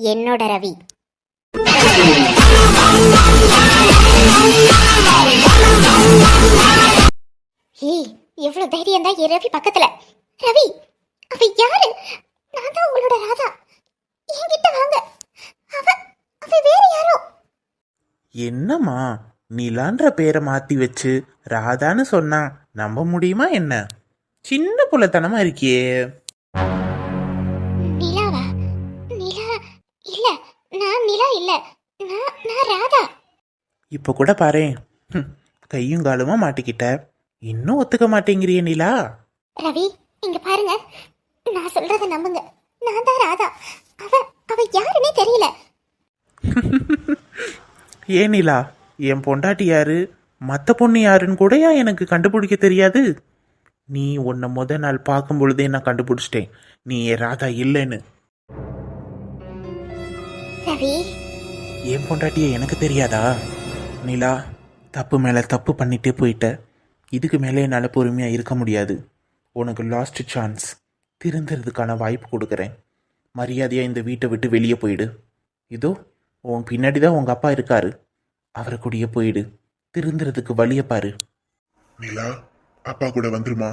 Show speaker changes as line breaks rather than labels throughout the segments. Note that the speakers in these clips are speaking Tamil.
என்னோட ரவி. ஏய், எவ்வளவு தைரியம் தான் என் ரவி பக்கத்துல. ரவி, அவ யாரு? நான் தான் உங்களோட ராதா. என்கிட்ட வாங்க. அவ அவ வேற யாரோ.
என்னம்மா நிலான்ற பேரை மாத்தி வச்சு ராதான்னு சொன்னா நம்ப முடியுமா என்ன? சின்ன புள்ளத்தனமா இருக்கியே.
நிலாவா? நிலா இல்ல, நான் நிலா இல்ல, நான் ராதா.
இப்ப கூட பாரேன், கையும் காலுமா மாட்டிக்கிட்ட. இன்னும் ஒத்துக்க மாட்டேங்கிறிய நிலா.
ரவி, இங்க பாருங்க, நான் சொல்றத நம்புங்க. நான் தான் ராதா. அவ அவ யாருன்னே தெரியல.
ஏன் நிலா, என் பொண்டாட்டி யாரு, மத்த பொண்ணு யாருன்னு கூடயா எனக்கு கண்டுபிடிக்க தெரியாது? நீ உன்னை முத நாள் பார்க்கும் பொழுதே நான் கண்டுபிடிச்சிட்டேன் நீ என் ராதா இல்லைன்னு.
ரவி,
என் பொண்டாட்டிய எனக்கு தெரியாதா? நிலா, தப்பு மேலே தப்பு பண்ணிட்டே போயிட்ட. இதுக்கு மேலே என்னால் பொறுமையாக இருக்க முடியாது. உனக்கு லாஸ்ட் சான்ஸ், திருந்துறதுக்கான வாய்ப்பு கொடுக்குறேன். மரியாதையாக இந்த வீட்டை விட்டு வெளியே போயிடு. இதோ உன் பின்னாடி தான் உங்கள் அப்பா இருக்காரு, அவரை கூடயே போயிடு. திருந்துறதுக்கு வழியை பாரு.
நிலா, அப்பா கூட வந்துருமா?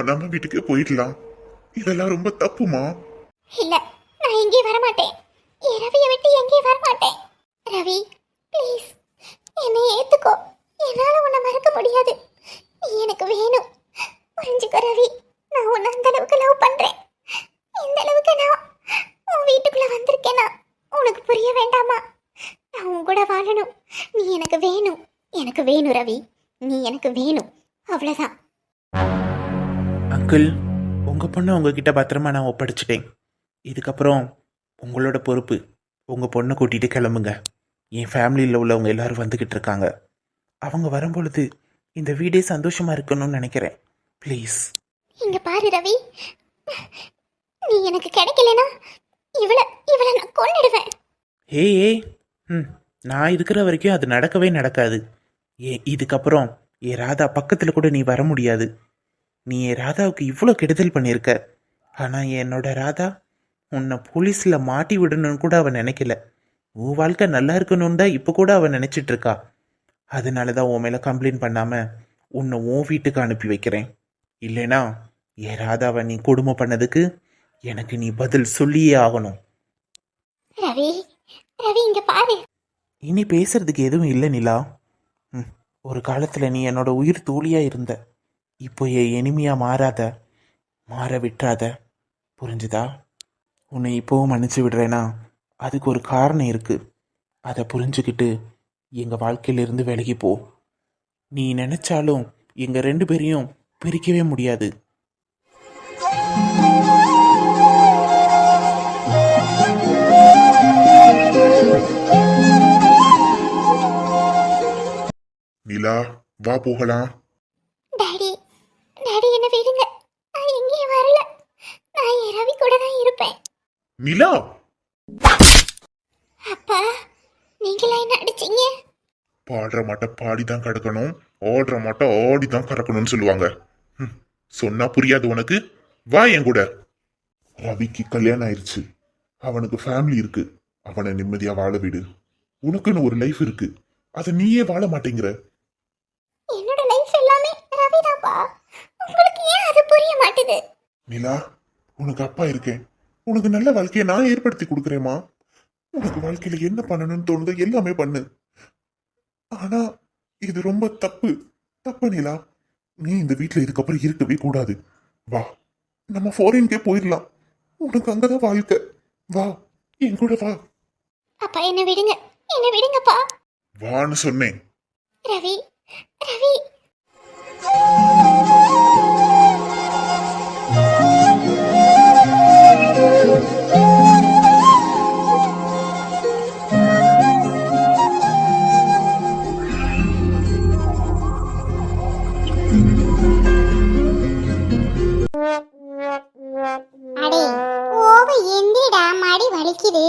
நம்ம வீட்டுக்கு போயிடலாம். இதெல்லாம் ரொம்ப தப்புமா?
இல்ல, நான் எங்கேயும் வரமாட்டேன். என் ரவியை விட்டு எங்கேயும் வரமாட்டேன். ரவி, ப்ளீஸ் என்னை ஏத்துக்கோ. என்னால உன்னை மறக்க முடியாது. நீ எனக்கு வேணும். புரிஞ்சுக்கோ ரவி, நான் உன்னை அந்த அளவுக்கு லவ் பண்றேன். இந்த அளவுக்கு நான் உன் வீட்டுக்குள்ள வந்திருக்கேனா உனக்கு புரிய வேண்டாமா? நான் உன் கூட வாழணும். நீ எனக்கு வேணும். எனக்கு வேணும் ரவி, நீ எனக்கு வேணும். அவ்வளவுதான்.
அங்கிள், உங்கள் பொண்ணை உங்ககிட்ட பத்திரமா நான் ஒப்படைச்சிட்டேன். இதுக்கப்புறம் உங்களோட பொறுப்பு. உங்கள் பொண்ணை கூட்டிகிட்டு கிளம்புங்க. என் ஃபேமிலியில் உள்ளவங்க எல்லாரும் வந்துக்கிட்டு இருக்காங்க. அவங்க வரும்பொழுது இந்த வீடே சந்தோஷமாக இருக்கணும்னு நினைக்கிறேன். ப்ளீஸ்.
இங்க பாரு ரவி, நீ எனக்கு கிடைக்கலனா இவளை நான் கொன்னிடுவேன்.
ஏய், நான் இருக்கிற வரைக்கும் அது நடக்கவே நடக்காது. இதுக்கப்புறம் என் ராதா பக்கத்தில் கூட நீ வர முடியாது. நீ என் ராதாவுக்கு இவ்வளோ கெடுதல் பண்ணியிருக்க. ஆனால் என்னோட ராதா உன்னை போலீஸில் மாட்டி விடணும்னு கூட அவன் நினைக்கல. உன் வாழ்க்கை நல்லா இருக்கணும்னு தான் இப்போ கூட அவன் நினச்சிட்டு இருக்கா. அதனால தான் உன் மேலே கம்ப்ளைண்ட் பண்ணாமல் உன்னை உன் வீட்டுக்கு அனுப்பி வைக்கிறேன். இல்லைனா என் ராதாவை நீ கொடுமை பண்ணதுக்கு எனக்கு நீ பதில் சொல்லியே ஆகணும்.
ரவி, ரவி இங்க பாரு.
இனி பேசுறதுக்கு எதுவும் இல்லை நிலா. ஒரு காலத்தில் நீ என்னோட உயிர் தோழியாக இருந்த. இப்போ என் இனிமையாக மாறாத, மாற விட்டுறாத. புரிஞ்சுதா? உன்னை இப்போவும் மன்னிச்சு விடுறேன்னா அதுக்கு ஒரு காரணம் இருக்குது. அதை புரிஞ்சுக்கிட்டு எங்கள் வாழ்க்கையிலிருந்து விலகி போ. நீ நினச்சாலும் எங்கள் 2 பேரையும் பிரிக்கவே முடியாது.
நிலா, வா போகலாம்.
டாடி, டாடி என்ன விடுங்க. நான் எங்கேயும் வரல. நான் என் ரவி கூட தான் இருப்பேன்.
நிலா,
அப்பா, நீங்களா என்ன அடிச்சீங்க?
பாடுற மாட்ட பாடிதான் கிடக்கணும், ஆடுற மாட்ட ஆடிதான் கறக்கணும்னு சொல்லுவாங்க. சொன்னா புரியாது உனக்கு? வா என் கூட. ரவிக்கு கல்யாணம் ஆயிடுச்சு. அவனுக்கு ஃபேமிலி இருக்கு. அவனை நிம்மதியா வாழ விடு. உனக்குன்னு ஒரு லைஃப் இருக்கு. அதை நீயே வாழ மாட்டேங்கிற.
என்னோட லைஃப் எல்லாமே ரவி தான்ப்பா. உங்களுக்கு ஏன் அது புரிய மாட்டுது?
நிலா, உனக்கு அப்பா இருக்கேன். உனக்கு நல்ல வாழ்க்கையை நான் ஏற்படுத்தி கொடுக்குறேம்மா. உனக்கு வாழ்க்கையில என்ன பண்ணணும்னு தோணுதோ எல்லாமே பண்ணு. ஆனா இது ரொம்ப தப்பு. தப்பு நிலா. நீ இந்த வீட்டுல இதுக்கப்புறம் இருக்கவே கூடாது. வா, நம்ம ஃபாரின்கே போயிடலாம். உனக்கு அங்கதான் வாழ்க்கை. வா என் கூட வா.
அப்பா என்ன விடுங்க, என்ன விடுங்கப்பா.
வான்னு சொன்னேன்.
ரவி, ரவி. அடே, ஓவ எந்திடா, மடி வலிக்குது.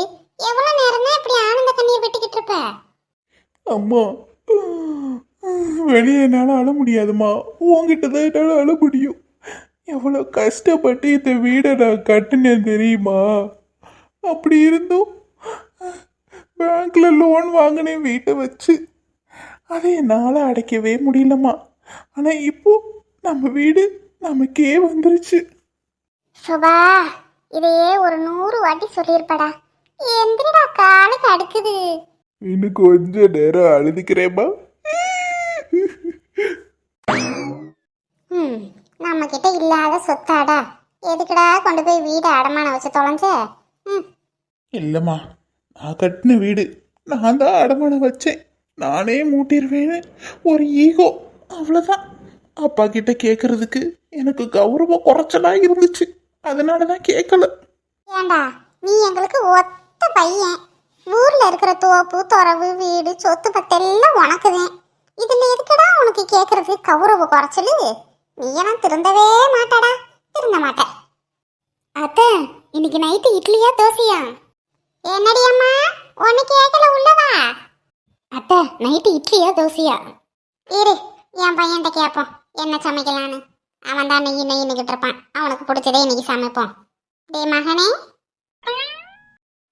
எவ்வளவு நேரம் தான் இப்படி ஆனந்த கண்ணீர் விட்டுக்கிட்டு இருப்ப?
அம்மா, வெளியே என்னால் அழ முடியாதுமா. உங்ககிட்ட தான் என்னால் அழ முடியும். எவ்வளோ கஷ்டப்பட்டு இந்த வீடை நான் கட்டினேன் தெரியுமா? அப்படி இருந்தும் பேங்க்ல லோன் வாங்கினேன் வீட்டை வச்சு. அதை என்னால் அடைக்கவே முடியலம்மா. ஆனால் இப்போ நம்ம வீடு நமக்கே வந்துருச்சு.
சுபா, இதையே ஒரு 100 வாட்டி சொல்லியிருப்படா. எந்திரடா, காலுக்கு அடுக்குது.
இன்னும் கொஞ்ச நேரம் அழுதுக்கிறேம்மா.
நம்ம கிட்ட இல்லாத சொத்தாடா, எதுக்குடா கொண்டு போய் வீடு அடமானம் வச்சு தொலைஞ்ச?
இல்லைம்மா, நான் கட்டின வீடு நான் தான் அடமானம் வச்சேன். நானே மூட்டிடுவேன்னு ஒரு ஈகோ, அவ்வளோதான். அப்பா கிட்ட கேட்கறதுக்கு எனக்கு கௌரவம் குறைச்சலா இருந்துச்சு. அதனால தான் கேட்கல.
ஏண்டா, நீ எங்களுக்கு ஒத்த பையன். ஊர்ல இருக்கிற தோப்பு துறவு வீடு சொத்து பத்தெல்லாம் உனக்குதான். இதுல எதுக்குடா உனக்கு கேட்கறது கௌரவ குறைச்சலு? நீ எல்லாம் திருந்தவே மாட்டடா, திருந்த மாட்ட. அத்தை, இன்னைக்கு நைட்டு இட்லியா தோசையா? என்னடி அம்மா, ஒன்னு கேட்கல, உள்ளவா. அத்தை, நைட்டு இட்லியா தோசையா? இரு, என் பையன்கிட்ட கேட்போம் என்ன சமைக்கலான்னு. அவன் தான் நெய் நெய்னுக்கிட்டு இருப்பான். அவனுக்கு பிடிச்சதே இன்னைக்கு சமைப்போம். டே மகனே,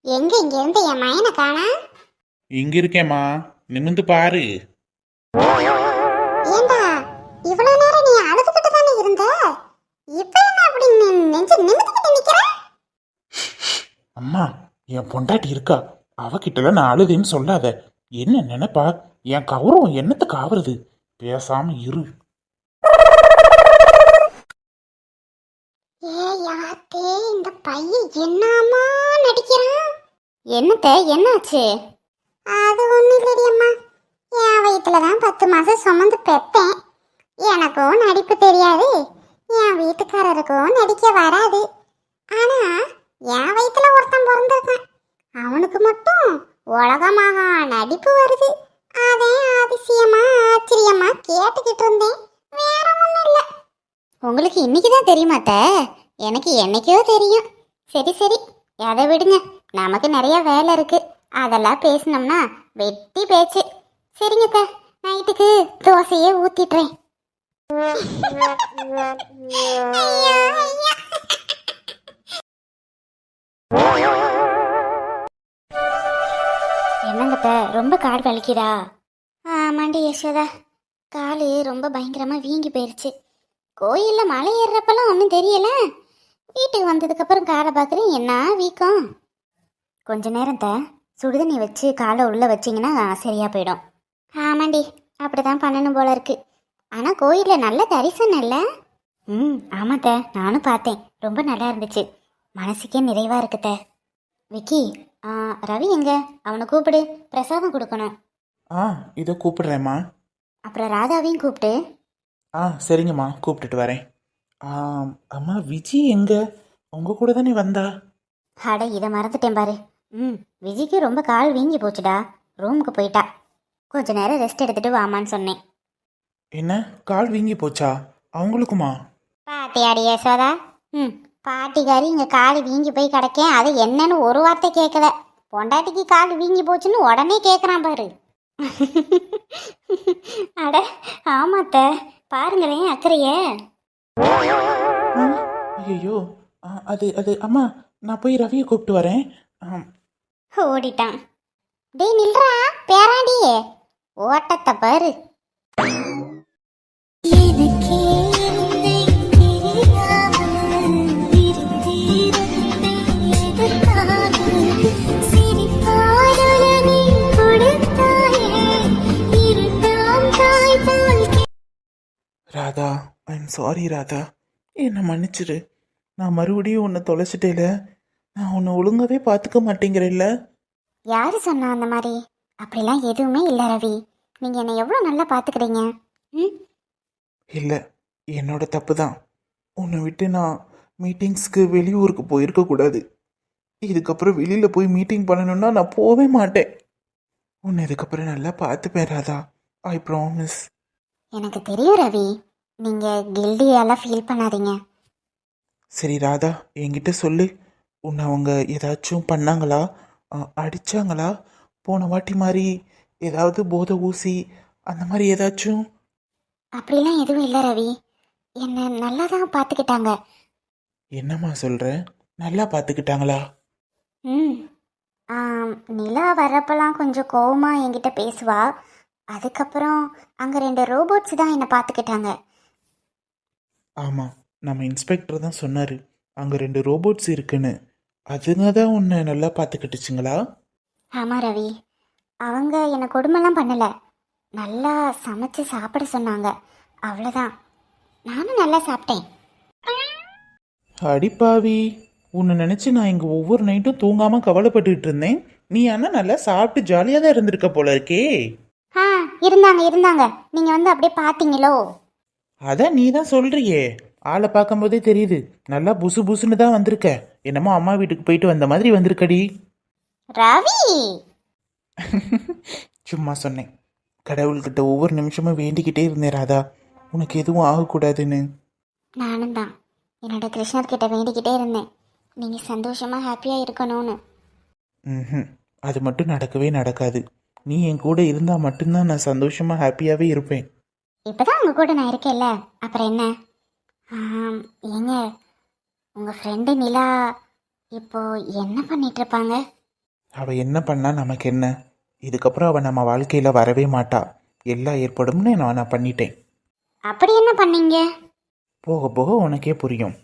எங்க இங்க இருந்து என் மயனை காணா?
இங்க இருக்கேம்மா, நிமிந்து பாரு.
ஏண்டா, இவ்வளவு நேரம் நீ அழுதுகிட்டு தானே இருந்த, இப்ப என்ன அப்படி நெஞ்சு நிமிந்துக்கிட்டு நிக்கிற?
அம்மா, என் பொண்டாட்டி இருக்கா, அவகிட்டலாம் நான் அழுதுன்னு சொல்லாத. என்ன நினைப்பா? என் கௌரவம் என்னத்துக்கு ஆவறது? பேசாம இரு.
ஏ யாத்தே, இந்த பையன் என்னம்மா நடிக்கிறான்? என்னத்த, என்னாச்சு? அது ஒண்ணும் இல்லடி அம்மா, என் வயிற்றுலதான் 10 மாசம் சுமந்து பெத்தேன். எனக்கும் நடிப்பு தெரியாது, என் வீட்டுக்காரருக்கும் நடிக்க வராது. ஆனா என் வயிற்றுல ஒருத்தன் பிறந்திருக்கான், அவனுக்கு மட்டும் உலகமாக நடிப்பு வருது. அதே அதிசயமா ஆச்சரியமா கேட்டுக்கிட்டு இருந்தேன், வேற ஒன்றும் இல்லை. உங்களுக்கு இன்னைக்கு தான் தெரியுமாத்த? எனக்கு என்னைக்கோ தெரியும். சரி சரி, அதை விடுங்க, நமக்கு நிறைய வேலை இருக்கு. அதெல்லாம் பேசினோம்னா வெட்டி பேச்சு. சரிங்கத்த, நைட்டுக்கு தோசையே ஊத்திடுறேன். என்னங்கத்த, ரொம்ப கால் வலிக்குதா? ஆமாண்டி யசோதா, கால் ரொம்ப பயங்கரமாக வீங்கி போயிடுச்சு. கோயிலில் மலை ஏறுறப்பெல்லாம் ஒன்றும் தெரியல, வீட்டுக்கு வந்ததுக்கப்புறம் காலை பார்க்குறேன், என்ன வீக்கம். கொஞ்ச நேரம் சுடுதண்ணி வச்சு காலை உள்ளே வச்சிங்கன்னா சரியாக போயிடும். ஆமாண்டி, அப்படி தான் பண்ணணும் போல இருக்கு. ஆனால் கோயிலில் நல்ல தரிசனம் இல்லை? ஆமாத்த, நானும் பார்த்தேன், ரொம்ப நல்லா இருந்துச்சு, மனசுக்கே நிறைவாக இருக்குத்த. விக்கி, ரவி எங்க? அவனை கூப்பிடு, பிரசாதம் கொடுக்கணும்.
இதை கூப்பிடுறேம்மா.
அப்புறம் ராதாவையும் கூப்பிட்டு.
சரிங்கம்மா, கூப்பிட்டுட்டு வரேன். அம்மா, விஜி எங்க? உங்க கூட தானே வந்தா?
அட, இதை மறந்துட்டேன் பாரு. விஜிக்கு ரொம்ப கால் வீங்கி போச்சுடா, ரூமுக்கு போயிட்டா. கொஞ்ச நேரம் ரெஸ்ட் எடுத்துட்டு வாமான்னு சொன்னேன்.
என்ன, கால் வீங்கி போச்சா அவங்களுக்குமா?
பாட்டியாடி யசோதா, பாட்டிக்காரி இங்கே கால் வீங்கி போய் கிடக்கேன், அது என்னன்னு ஒரு வார்த்தை கேட்கல. பொண்டாட்டிக்கு கால் வீங்கி போச்சுன்னு உடனே கேட்குறான் பாரு. அட ஆமாத்த, பாருங்களேன் அக்கறைய.
ஐயோ, அது அது அம்மா, நான் போய் ரவியை கூப்பிட்டு வரேன்.
ஓடிட்டான். டேய் நில்றா பேராண்டியே, ஓட்டத்தை பாரு.
ராதா, ஐம் சாரி ராதா, என்னை மன்னிச்சிடு. நான் மறுபடியும் உன்னை தொலைச்சிட்டேல, நான் உன்னை ஒழுங்காவே பார்த்துக்க மாட்டேங்கிறேல்ல.
யாரு சொன்னா அந்த மாதிரி? அப்படிலாம் எதுவுமே இல்லை ரவி, நீங்கள் என்னை எவ்வளோ நல்லா பார்த்துக்கிறீங்க.
இல்லை, என்னோட தப்பு தான். உன்னை விட்டு நான் மீட்டிங்ஸ்க்கு வெளியூருக்கு போயிருக்கக்கூடாது. இதுக்கப்புறம் வெளியில் போய் மீட்டிங் பண்ணணும்னா நான் போவே மாட்டேன். உன்னை இதுக்கப்புறம் நல்லா பார்த்துப்பேன் ராதா, ஐ ப்ராமிஸ்.
எனக்கு தெரியும் ரவி, நீங்கள் கில்டியெல்லாம் ஃபீல் பண்ணாதீங்க.
சரி ராதா, என்கிட்ட சொல்லு, உன்னை அவங்க ஏதாச்சும் பண்ணாங்களா? அடித்தாங்களா? போன வாட்டி மாதிரி ஏதாவது போதை ஊசி அந்த மாதிரி ஏதாச்சும்?
அப்படிலாம் எதுவும் இல்லை ரவி, என்னை நல்லா தான் பார்த்துக்கிட்டாங்க.
என்னம்மா சொல்கிற? நல்லா பார்த்துக்கிட்டாங்களா?
நிலா வர்றப்பெல்லாம் கொஞ்சம் கோவமாக என்கிட்ட பேசுவா. அதுக்கப்புறம் அங்கே 2 ரோபோட்ஸ் தான் என்னை பார்த்துக்கிட்டாங்க.
ஆமாம், நம்ம இன்ஸ்பெக்டர் தான் சொன்னார் அங்கே 2 ரோபோட்ஸ் இருக்குன்னு. அதுங்க தான் உன்னை நல்லா பார்த்துக்கிட்டுச்சுங்களா?
ஆமாம் ரவி, அவங்க என்னை கொடுமைலாம் பண்ணலை, நல்லா சமைச்சு சாப்பிட சொன்னாங்க, அவ்வளோதான். நானும் நல்லா சாப்பிட்டேன்.
அடிப்பாவி, உன்னை நினச்சி நான் இங்கே ஒவ்வொரு நைட்டும் தூங்காமல் கவலைப்பட்டுக்கிட்டு இருந்தேன். நீ ஆனால் நல்லா சாப்பிட்டு ஜாலியாக தான் இருந்திருக்க போல இருக்கே.
ஆ, இருந்தாங்க. நீங்கள் வந்து அப்படியே பார்த்தீங்களோ?
அதான் நீ தான் சொல்றியே, ஆளை பார்க்கும்போதே தெரியுது நல்லா புசு புசுன்னு தான் வந்திருக்க. என்னமோ அம்மா வீட்டுக்கு போயிட்டு வந்த மாதிரி வந்திருக்கடி.
ரவி,
சும்மா சொன்னேன். கடவுள்கிட்ட ஒவ்வொரு நிமிஷமும் வேண்டிக்கிட்டே இருந்தேன் ராதா, உனக்கு எதுவும் ஆகக்கூடாதுன்னு.
நானும் தான் என்னோட கிருஷ்ணர்கிட்ட வேண்டிக்கிட்டே இருந்தேன், நீங்கள் சந்தோஷமாக ஹாப்பியாக இருக்கணும்னு.
ம், அது மட்டும் நடக்கவே நடக்காது. நீ என் கூட இருந்தால் மட்டும்தான் நான் சந்தோஷமாக ஹாப்பியாகவே இருப்பேன்.
இப்போ தான் உங்கள் கூட நான் இருக்கேன்ல, அப்புறம் என்ன? ஏங்க, உங்கள் ஃப்ரெண்டு நிலா இப்போ என்ன பண்ணிட்டு இருப்பாங்க?
அவள் என்ன பண்ணா நமக்கு என்ன? இதுக்கப்புறம் அவள் நம்ம வாழ்க்கையில் வரவே மாட்டா. எல்லா ஏற்பாடும்னு நான் பண்ணிட்டேன்.
அப்படி என்ன பண்ணீங்க?
போக போக உனக்கே புரியும்.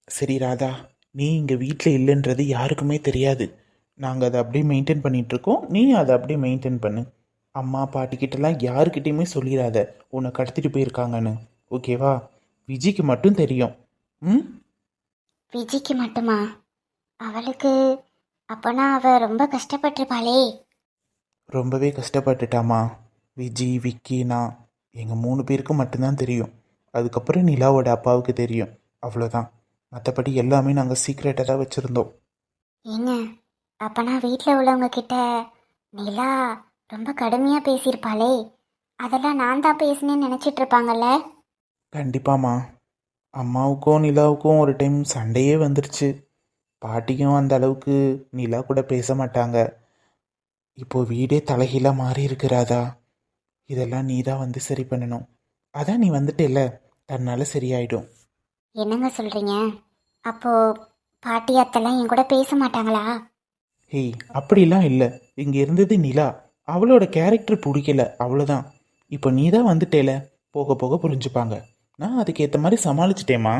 சரி ராதா, நீ இங்கே வீட்டில் இல்லைன்றது யாருக்குமே தெரியாது. நாங்கள் அதை அப்படியே மெயின்டைன் பண்ணிகிட்ருக்கோம், நீ அதை அப்படியே மெயின்டைன் பண்ணு. அம்மா பாட்டிக்கிட்டலாம் யாருக்கிட்டேயுமே சொல்லிடாத உன்னை கடத்திட்டு போயிருக்காங்கன்னு, ஓகேவா? விஜிக்கு மட்டும் தெரியும். ம்,
விஜிக்கு மட்டுமா? அவளுக்கு அப்போனா அவள் ரொம்ப கஷ்டப்பட்டிருப்பாளே.
ரொம்பவே கஷ்டப்பட்டுட்டாமா. விஜி, விக்கி, நான் எங்கள் 3 பேருக்கு மட்டும்தான் தெரியும். அதுக்கப்புறம் நிலாவோட அப்பாவுக்கு தெரியும், அவ்வளோதான். மற்றபடி எல்லாமே நாங்கள் சீக்ரெட்டாக தான் வச்சுருந்தோம்.
ஏங்க, அப்போனா வீட்டில் உள்ளவங்க கிட்ட நிலா ரொம்ப கடுமையாக பேசியிருப்பாளே, அதெல்லாம் நான் தான் பேசினேன்னு நினச்சிட்டு இருப்பாங்கல்ல?
கண்டிப்பாம்மா. அம்மாவுக்கும் நிலாவுக்கும் ஒரு டைம் சண்டையே வந்துருச்சு. பாட்டியும் அந்த அளவுக்கு நிலா கூட பேச மாட்டாங்க. இப்போது வீடே தலைகீழாக மாறி இருக்கிறாதா. இதெல்லாம் நீ தான் வந்து சரி பண்ணணும். அதான் நீ வந்துட்டேல்ல, தன்னால் சரியாயிடும்.
என்னங்க சொல்கிறீங்க? அப்போது பாட்டி அத்தெல்லாம் என் கூட பேச மாட்டாங்களா?
ஹேய், அப்படிலாம் இல்லை. இங்கே இருந்தது நிலா, அவளோட கேரக்டர் பிடிக்கல, அவ்வளோதான். இப்போ நீ தான் வந்துட்டேல, போக போக புரிஞ்சுப்பாங்க. நான் அதுக்கேற்ற மாதிரி சமாளிச்சிட்டேம்மா.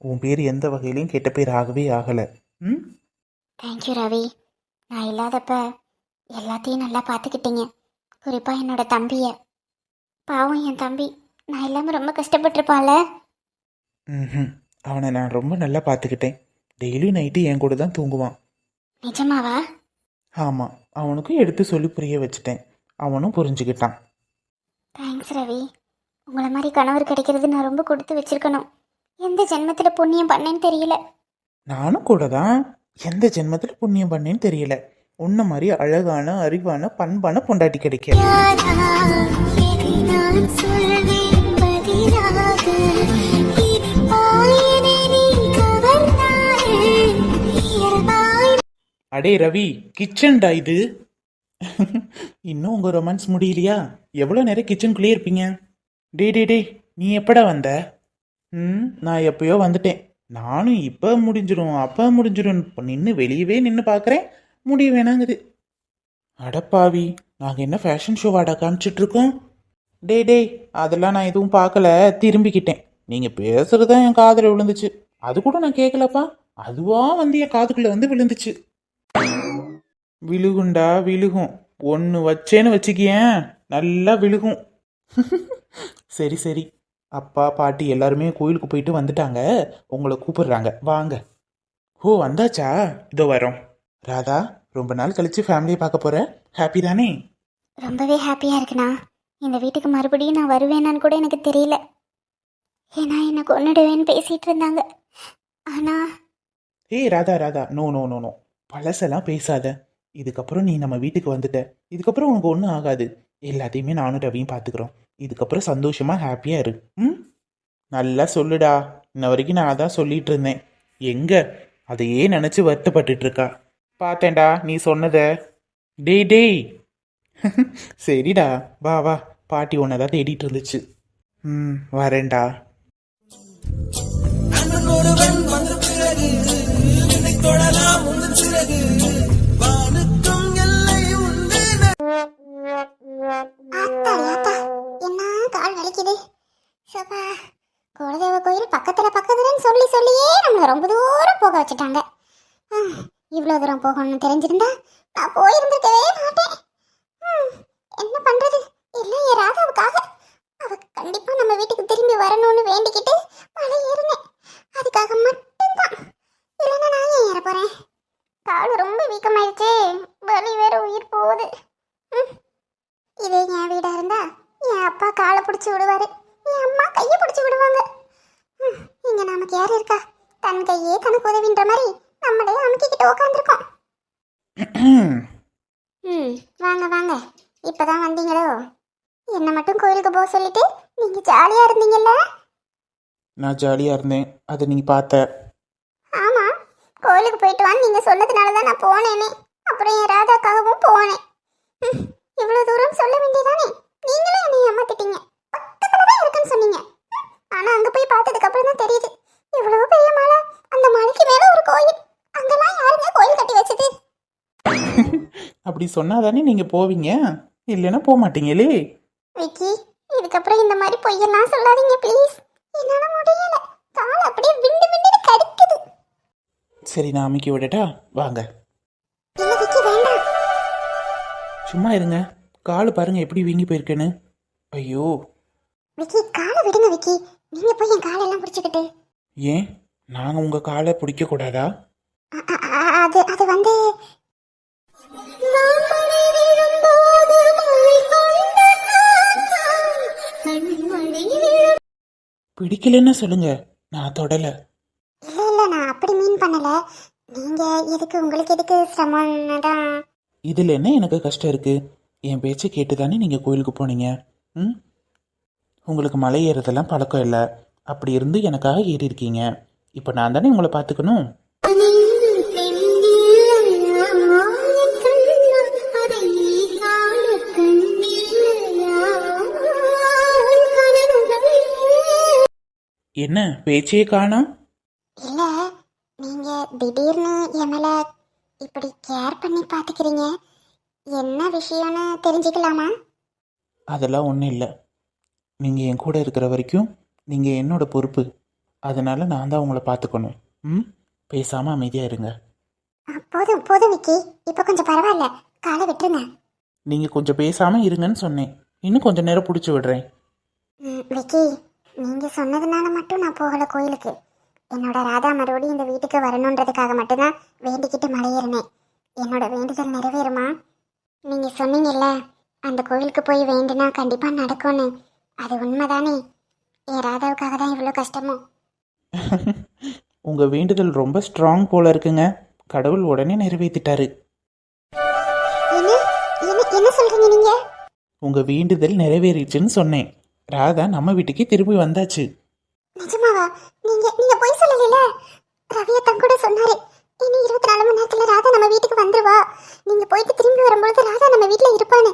உன் பேர் எந்த வகையிலையும் கெட்ட பேர் ஆகவே ஆகலை. ம்,
தேங்க்யூ ரவி. நான் இல்லாதப்ப எல்லாத்தையும் நல்லா பார்த்துக்கிட்டீங்க, குறிப்பாக என்னோட தம்பியை. பாவம் என் தம்பி, நான் இல்லாமல் ரொம்ப கஷ்டப்பட்டிருப்பான்ல.
ம், அவனை நான் ரொம்ப நல்லா பார்த்துக்கிட்டேன். டெய்லி நைட்டு என் கூட தான் தூங்குவான்.
நிஜமாவா?
ஆமாம், அவனுக்கும் எடுத்து சொல்லி புரிய வச்சுட்டேன், அவனும் புரிஞ்சுக்கிட்டான்.
தேங்க்ஸ் ரவி. உங்களை மாதிரி கணவர் கிடைக்கிறது நான் ரொம்ப கொடுத்து வச்சிருக்கணும். எந்த ஜென்மத்தில் புண்ணியம் பண்ணேன்னு தெரியல.
நானும் கூட தான் எந்த ஜென்மத்தில் புண்ணியம் பண்ணேன்னு தெரியல. உன்ன மாதிரி அழகான, அறிவான, பண்பான பொண்டாட்டி கிடைக்க. அடே ரவி, கிச்சன்டா இது. இன்னும் உங்கள் ரொமான்ஸ் முடியலையா? எவ்வளோ நேரம் கிச்சனுக்குள்ளேயே இருப்பீங்க? டே, நீ எப்படா வந்த? நான் எப்பயோ வந்துட்டேன். நானும் இப்போ முடிஞ்சிடும் அப்போ முடிஞ்சிடும் நின்று வெளியவே நின்று பார்க்குறேன், முடிய வேணாங்குது. அடப்பாவி, நாங்கள் என்ன ஃபேஷன் ஷோவாடா காமிச்சிட்ருக்கோம்? டே, அதெல்லாம் நான் எதுவும் பார்க்கல, திரும்பிக்கிட்டேன். நீங்கள் பேசுகிறதான் என் காதில் விழுந்துச்சு, அது கூட நான் கேட்கலப்பா, அதுவாக வந்து என் காதுக்குள்ளே வந்து விழுந்துச்சு. விழுகுண்டா விழுகும், ஒன்று வச்சேன்னு வச்சுக்கியேன், நல்லா விழுகும். சரி, அப்பா பாட்டி எல்லாருமே கோயிலுக்கு போயிட்டு வந்துட்டாங்க, உங்களை கூப்பிடுறாங்க, வாங்க. ஓ, வந்தாச்சா? இதோ வரோம். ராதா, ரொம்ப நாள் கழிச்சு ஃபேமிலியை பார்க்க போற, ஹாப்பி தானே?
ரொம்பவே ஹாப்பியாக இருக்குண்ணா. இந்த வீட்டுக்கு மறுபடியும் நான் வருவேனான்னு கூட எனக்கு தெரியல. ஏன்னா என்னை கொன்னுடுவேன்னு பேசிகிட்டு இருந்தாங்க. ஆனால்
ஏய் ராதா, நோ, பழசெல்லாம் பேசாத. இதுக்கப்புறம் நீ நம்ம வீட்டுக்கு வந்துட்ட, இதுக்கப்புறம் உனக்கு ஒன்றும் ஆகாது. எல்லாத்தையுமே நானும் ரவியும் பார்த்துக்குறோம். இதுக்கப்புறம் சந்தோஷமாக ஹாப்பியாக இரு. ம், நல்லா சொல்லுடா. இன்ன வரைக்கும் நான் அதான் சொல்லிட்டு இருந்தேன், எங்க அதையே நினச்சி வருத்தப்பட்டுட்டு இருக்கா. பார்த்தேன்டா நீ சொன்னதை. டேய் சரிடா, வா, பாட்டி உன்னை தான் தேடிட்டு இருந்துச்சு. வரேன்டா.
தொடலாம் உன் சிறகு வானுக்கும் எல்லை
வச்சுட்டாங்க. இவ்வளோ தூரம் போகணும்னு தெரிஞ்சிருந்தா நான் போயிருந்திருக்கவே மாட்டேன். என்ன பண்றது, எல்லாம் என் ராதாவுக்காக. அவ கண்டிப்பா நம்ம வீட்டுக்கு திரும்பி வரணும்னு வேண்டிக்கிட்டு மலை ஏறினேன். அதுக்காக மட்டும்தான். இல்லைன்னா நான் ஏன் ஏற போறேன்? கால் ரொம்ப வீக்கமாயிடுச்சு, வலி வேற உயிர் போகுது. இதே என் வீடா இருந்தா என் அப்பா காலை பிடிச்சி விடுவாரு, என் அம்மா கையை பிடிச்சி விடுவாங்க. இங்க நமக்கு யார் இருக்கா? தன் கையே தனக்கு உதவின்ற மாதிரி நம்மளே அமுக்கிக்கிட்டு உட்காந்துருக்கோம். வாங்க வாங்க, இப்பதான் வந்தீங்களோ? என்ன மட்டும் கோயிலுக்கு போக சொல்லிட்டு நீங்க ஜாலியா இருந்தீங்கல்ல?
நான் ஜாலியாக இருந்தேன், அதை நீ பார்த்த.
ஆமா, கோயிலுக்கு போயிட்டு வான்னு நீங்க சொன்னதுனால தான் நான் போனேனே. அப்புறம் என் ராதாக்காகவும் போனேன். இவ்வளவு தூரம் சொல்ல வேண்டியதானே? நீங்களும் என்னை ஏமாத்திட்டீங்க. பக்கத்துல தான் இருக்குன்னு சொன்னீங்க. ஆனா அங்க போய் பார்த்ததுக்கு அப்புறம் தான் தெரியுது, இவ்வளவு பெரிய மலை, அந்த மலைக்கு மேல ஒரு கோயில். அங்கெல்லாம் யாருங்க கோயில் கட்டி வச்சது?
அப்படி சொன்னாதானே நீங்கள் போவீங்க, இல்லைன்னா போக மாட்டீங்களே.
விக்கி, இதுக்கப்புறம் இந்த மாதிரி பொய்யெல்லாம் சொல்லாதீங்க ப்ளீஸ். என்னால முடியல, கால் அப்படியே விண்டு விண்டு கடிக்குது.
சரி, நான் அமுக்கி விடட்டா? வாங்க.
இல்ல விக்கி, வேண்டாம்.
சும்மா இருங்க, கால் பாருங்க எப்படி வீங்கி போயிருக்கேன்னு. ஐயோ.
விக்கி, காலை விடுங்க விக்கி. நீங்க போய் என் காலெல்லாம் பிடிச்சிக்கிட்டு.
ஏன், நாங்கள் உங்கள் காலை பிடிக்கக்கூடாதா?
அது வந்து
பிடிக்கலன்னு சொல்லுங்க, நான் தொடலை.
இல்ல இல்ல, நான் அப்படி மீன் பண்ணல. நீங்க எதுக்கு, உங்களுக்கு எதுக்கு சிரமம்னு தான்.
இதில் என்ன எனக்கு கஷ்டம் இருக்குது? என் பேச்சை கேட்டு தானே நீங்கள் கோயிலுக்கு போனீங்க. உங்களுக்கு மலை ஏறுறதெல்லாம் பழக்கம் இல்லை, அப்படி இருந்து எனக்காக ஏறி இருக்கீங்க. இப்போ நான் தானே உங்களை பார்த்துக்கணும். என்ன பேச்சே காணோம்?
இல்ல, நீங்க திடீர்னு என் மேல இப்படி கேர் பண்ணி பாத்துக்கிறீங்க. என்ன விஷயம்னு தெரிஞ்சுக்கலாமா?
அதெல்லாம் ஒன்றும் இல்லை. நீங்கள் என் கூட இருக்கிற வரைக்கும் நீங்கள் என்னோட பொறுப்பு. அதனால் நான் தான் உங்களை பார்த்துக்கணும். பேசாமல் அமைதியாக இருங்க.
போதும் போதும் விக்கி, இப்போ கொஞ்சம் பரவாயில்ல, காலை விட்டுருங்க.
நீங்கள் கொஞ்சம் பேசாமல் இருங்கன்னு சொன்னேன், இன்னும் கொஞ்சம் நேரம் பிடிச்சி விடுறேன்.
விக்கி, நீங்க சொன்னதுனால மட்டும் நான் போகல கோயிலுக்கு. என்னோட ராதா மறுபடியும் இந்த வீட்டுக்கு வரணுன்றதுக்காக மட்டும்தான் வேண்டிக்கிட்டு மலையேறினேன். என்னோட வேண்டுதல் நிறைவேறுமா? நீங்க சொன்னீங்கல்ல, அந்த கோயிலுக்கு போய் வேண்டுனா கண்டிப்பா நடக்கும்னு. அது உண்மைதானே? என் ராதாவுக்காக தான் இவ்வளோ கஷ்டமோ?
உங்கள் வேண்டுதல் ரொம்ப ஸ்ட்ராங் போல இருக்குங்க. கடவுள் உடனே நிறைவேற்றிட்டாரு.
என்ன என்ன என்ன சொல்றீங்க நீங்க?
உங்கள் வேண்டுதல் நிறைவேறிச்சுன்னு சொன்னேன். ராதா நம்ம வீட்டுக்கே திரும்பி வந்தாச்சு.
நிஜமாவா? நீங்க நீங்க போய் சொல்லல. ரவியா தன் கூட சொன்னாரு, இனி 24 மணி நேரத்துல ராதா நம்ம வீட்டுக்கு வந்துருவா, நீங்க போயிட்டு திரும்பி வரும்போது ராதா நம்ம வீட்ல இருப்பான்னு.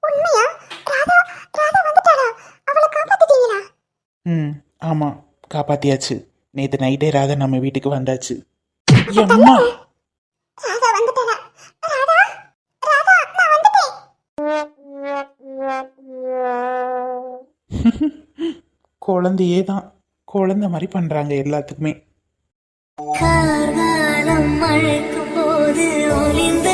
உண்மையா? ராதா ராதா வந்துட்டாளா? அவளை காப்பாத்திட்டீங்களா?
ஆமாம், காப்பாத்தியாச்சு. நேற்று நைட்டே ராதா நம்ம வீட்டுக்கு வந்தாச்சு. அம்மா,
ராதா வந்துட்டாளா? ராதா ராதா, நான் வந்துட்டேன்.
குழந்தையே தான், குழந்தை மாதிரி பண்ணுறாங்க எல்லாத்துக்குமே.
கார்காலம் மழைக்கும் போது ஒளிந்த